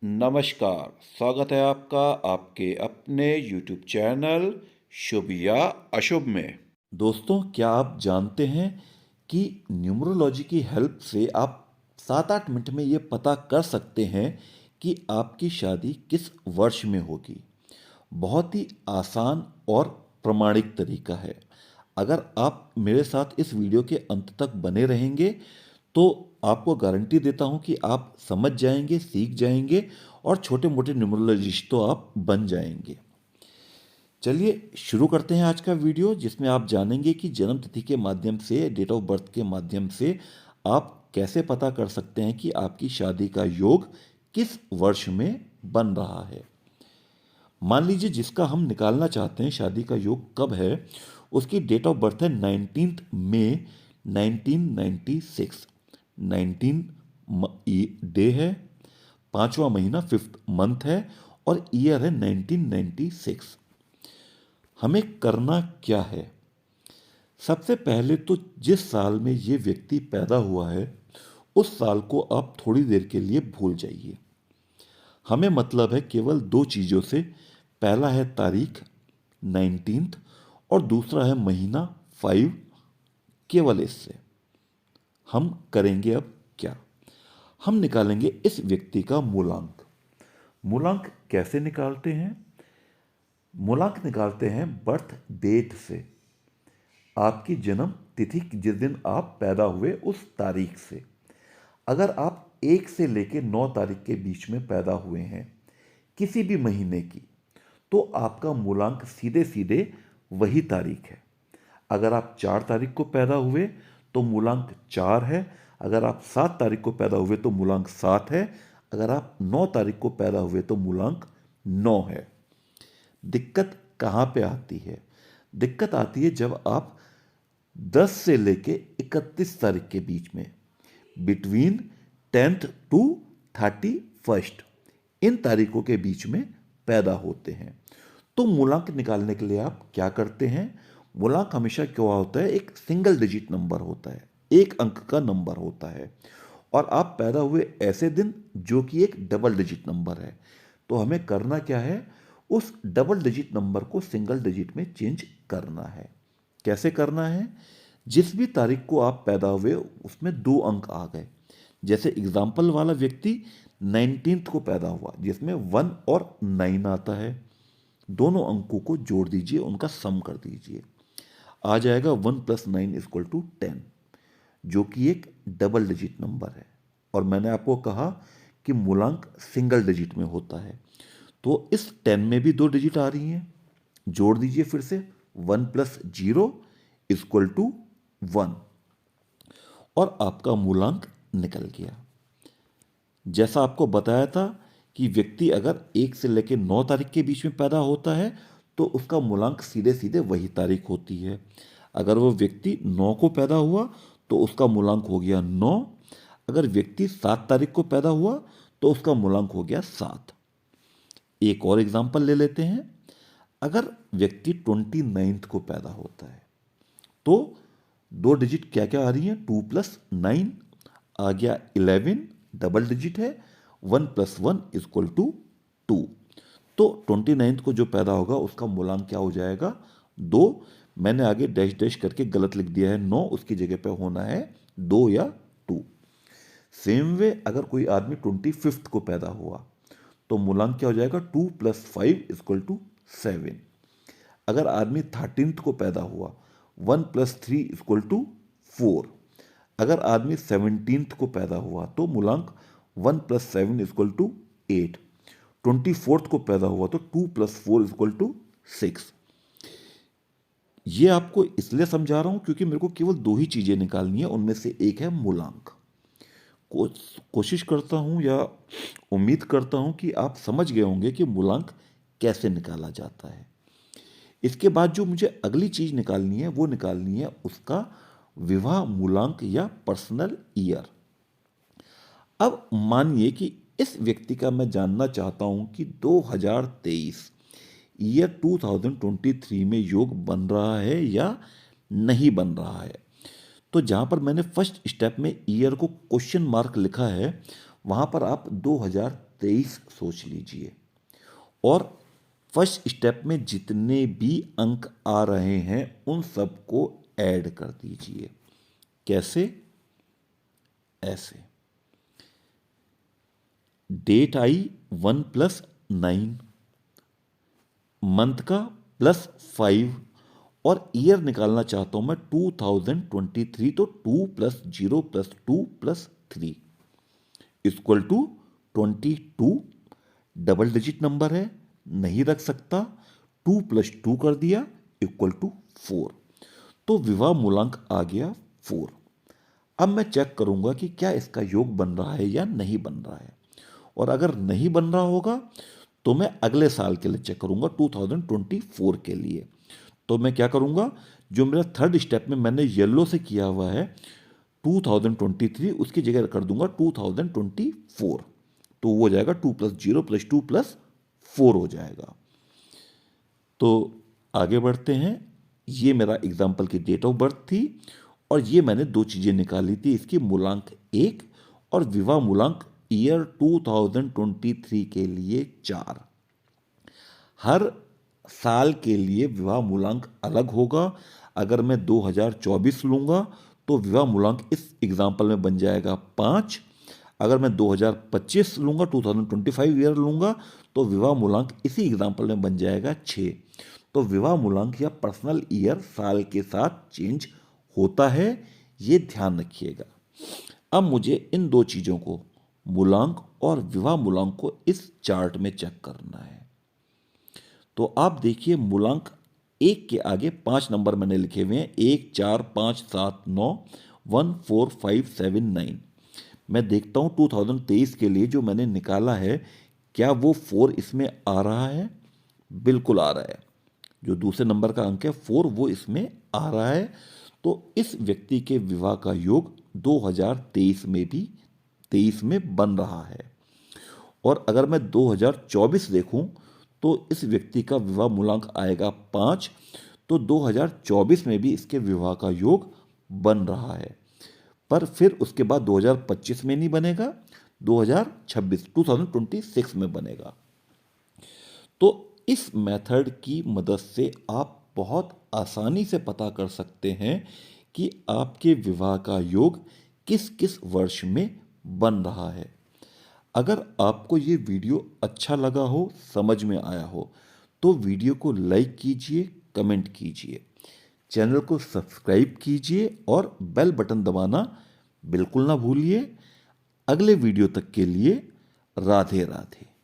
नमस्कार, स्वागत है आपका आपके अपने YouTube चैनल शुभ या अशुभ में। दोस्तों, क्या आप जानते हैं कि न्यूमरोलॉजी की हेल्प से आप 7-8 मिनट में ये पता कर सकते हैं कि आपकी शादी किस वर्ष में होगी। बहुत ही आसान और प्रमाणिक तरीका है। अगर आप मेरे साथ इस वीडियो के अंत तक बने रहेंगे तो आपको गारंटी देता हूं कि आप समझ जाएंगे, सीख जाएंगे और छोटे मोटे न्यूमरोलॉजिस्ट तो आप बन जाएंगे। चलिए शुरू करते हैं आज का वीडियो, जिसमें आप जानेंगे कि जन्म तिथि के माध्यम से, डेट ऑफ बर्थ के माध्यम से आप कैसे पता कर सकते हैं कि आपकी शादी का योग किस वर्ष में बन रहा है। मान लीजिए जिसका हम निकालना चाहते हैं शादी का योग कब है, उसकी डेट ऑफ बर्थ है 19 मई 1996। 19 डे है, 5वां महीना 5th मंथ है और ईयर है 1996। हमें करना क्या है? सबसे पहले तो जिस साल में ये व्यक्ति पैदा हुआ है उस साल को आप थोड़ी देर के लिए भूल जाइए। हमें मतलब है केवल दो चीज़ों से। पहला है तारीख 19th और दूसरा है महीना 5। केवल इससे हम करेंगे अब क्या? हम निकालेंगे इस व्यक्ति का मूलांक। मूलांक कैसे निकालते हैं? मूलांक निकालते हैं बर्थ डेट से, आपकी जन्म तिथि जिस दिन आप पैदा हुए उस तारीख से। अगर आप 1 से लेकर 9 तारीख के बीच में पैदा हुए हैं किसी भी महीने की, तो आपका मूलांक सीधे सीधे वही तारीख है। अगर आप 4 तारीख को पैदा हुए तो मूलांक 4 है। अगर आप 7 तारीख को पैदा हुए तो मूलांक 7 है। अगर आप 9 तारीख को पैदा हुए तो मूलांक 9 है। दिक्कत कहाँ पे आती है? दिक्कत आती है जब आप 10 से लेके 31 तारीख के बीच में, बिटवीन 10th टू 31st, इन तारीखों के बीच में पैदा होते हैं। तो मूलांक निकालने के लिए आप क्या करते हैं? मूलांक हमेशा क्या होता है? एक सिंगल डिजिट नंबर होता है, एक अंक का नंबर होता है। और आप पैदा हुए ऐसे दिन जो कि एक डबल डिजिट नंबर है। तो हमें करना क्या है? उस डबल डिजिट नंबर को सिंगल डिजिट में चेंज करना है। कैसे करना है? जिस भी तारीख को आप पैदा हुए उसमें 2 अंक आ गए। जैसे एग्जाम्पल वाला व्यक्ति 19th को पैदा हुआ जिसमें 1 और 9 आता है। दोनों अंकों को जोड़ दीजिए, उनका सम कर दीजिए। आ जाएगा 1 + 9 = 10, जो कि एक डबल डिजिट नंबर है। और मैंने आपको कहा कि मूलांक सिंगल डिजिट में होता है। तो इस 10 में भी 2 डिजिट आ रही हैं, जोड़ दीजिए फिर से। 1 + 0 = 1 और आपका मूलांक निकल गया। जैसा आपको बताया था कि व्यक्ति अगर 1 से लेकर 9 तारीख के बीच में पैदा होता है तो उसका मूलांक सीधे सीधे वही तारीख होती है। अगर वो व्यक्ति 9 को पैदा हुआ तो उसका मूलांक हो गया 9। अगर व्यक्ति 7 तारीख को पैदा हुआ तो उसका मूलांक हो गया 7। एक और एग्जांपल ले लेते हैं। अगर व्यक्ति 29th को पैदा होता है तो 2 डिजिट क्या क्या आ रही हैं? 2 + 9 आ गया 11, डबल डिजिट है। 1 + 1 = 2। तो 29th को जो पैदा होगा उसका मूलांक क्या हो जाएगा? 2। मैंने आगे डैश डैश करके गलत लिख दिया है, 9 उसकी जगह पे होना है 2 या 2। सेम वे अगर कोई आदमी 25th को पैदा हुआ तो मूलांक क्या हो जाएगा? 2 + 5 = 7। अगर आदमी 13th को पैदा हुआ 1 + 3 = 4। अगर आदमी 17th को पैदा हुआ तो मूलांक 1 + 7 = 8। 24th को पैदा हुआ तो 2 + 4 = 6। ये आपको इसलिए समझा रहा हूं क्योंकि मेरे को केवल 2 ही चीजें निकालनी है, उनमें से एक है मूलांक। कोशिश करता हूं या उम्मीद करता हूं कि आप समझ गए होंगे कि मूलांक कैसे निकाला जाता है। इसके बाद जो मुझे अगली चीज निकालनी है वो निकालनी है उसका विवाह मूलांक या पर्सनल ईयर। अब मानिए कि इस व्यक्ति का मैं जानना चाहता हूं कि 2023 ईयर 2023 में योग बन रहा है या नहीं बन रहा है। तो जहां पर मैंने फर्स्ट स्टेप में ईयर को क्वेश्चन मार्क लिखा है वहां पर आप 2023 सोच लीजिए और फर्स्ट स्टेप में जितने भी अंक आ रहे हैं उन सबको ऐड कर दीजिए। कैसे? ऐसे। डेट आई 1 + 9, मंथ का +5 और ईयर निकालना चाहता हूं मैं 2023, तो 2 + 0 + 2 + 3 equal to 22। Double digit number है, नहीं रख सकता, 2 + 2 कर दिया इक्वल टू 4। तो विवाह मूलांक आ गया 4। अब मैं चेक करूंगा कि क्या इसका योग बन रहा है या नहीं बन रहा है, और अगर नहीं बन रहा होगा तो मैं अगले साल के लिए चेक करूंगा 2024 के लिए। तो मैं क्या करूंगा, जो मेरा थर्ड स्टेप में मैंने येलो से किया हुआ है 2023, उसकी जगह कर दूंगा 2024। तो वो हो जाएगा 2 + 0 + 2 + 4 हो जाएगा। तो आगे बढ़ते हैं। ये मेरा एग्जाम्पल की डेट ऑफ बर्थ थी और ये मैंने दो चीज़ें निकाली थी, इसकी मूलांक 1 और विवाह मूलांक ईयर 2023 के लिए 4। हर साल के लिए विवाह मूलांक अलग होगा। अगर मैं 2024 लूँगा तो विवाह मूलांक इस एग्जाम्पल में बन जाएगा 5। अगर मैं 2025 लूँगा, 2025 ईयर लूँगा, तो विवाह मूलांक इसी एग्जाम्पल में बन जाएगा 6। तो विवाह मूलांक या पर्सनल ईयर साल के साथ चेंज होता है, ये ध्यान रखिएगा। अब मुझे इन दो चीज़ों को, मूलांक और विवाह मूलांक को इस चार्ट में चेक करना है। तो आप देखिए, मूलांक 1 के आगे 5 नंबर मैंने लिखे हुए हैं, 1 4 5 7 9 1 4 5 7 9। मैं देखता हूँ 2023 के लिए जो मैंने निकाला है, क्या वो 4 इसमें आ रहा है? बिल्कुल आ रहा है। जो दूसरे नंबर का अंक है 4, वो इसमें आ रहा है। तो इस व्यक्ति के विवाह का योग 2023 में भी 23 में बन रहा है। और अगर मैं 2024 देखूं तो इस व्यक्ति का विवाह मूलांक आएगा 5। तो 2024 में भी इसके विवाह का योग बन रहा है, पर फिर उसके बाद 2025 में नहीं बनेगा, 2026 में बनेगा। तो इस मेथड की मदद से आप बहुत आसानी से पता कर सकते हैं कि आपके विवाह का योग किस किस वर्ष में बन रहा है। अगर आपको ये वीडियो अच्छा लगा हो, समझ में आया हो, तो वीडियो को लाइक कीजिए, कमेंट कीजिए, चैनल को सब्सक्राइब कीजिए और बेल बटन दबाना बिल्कुल ना भूलिए। अगले वीडियो तक के लिए राधे राधे।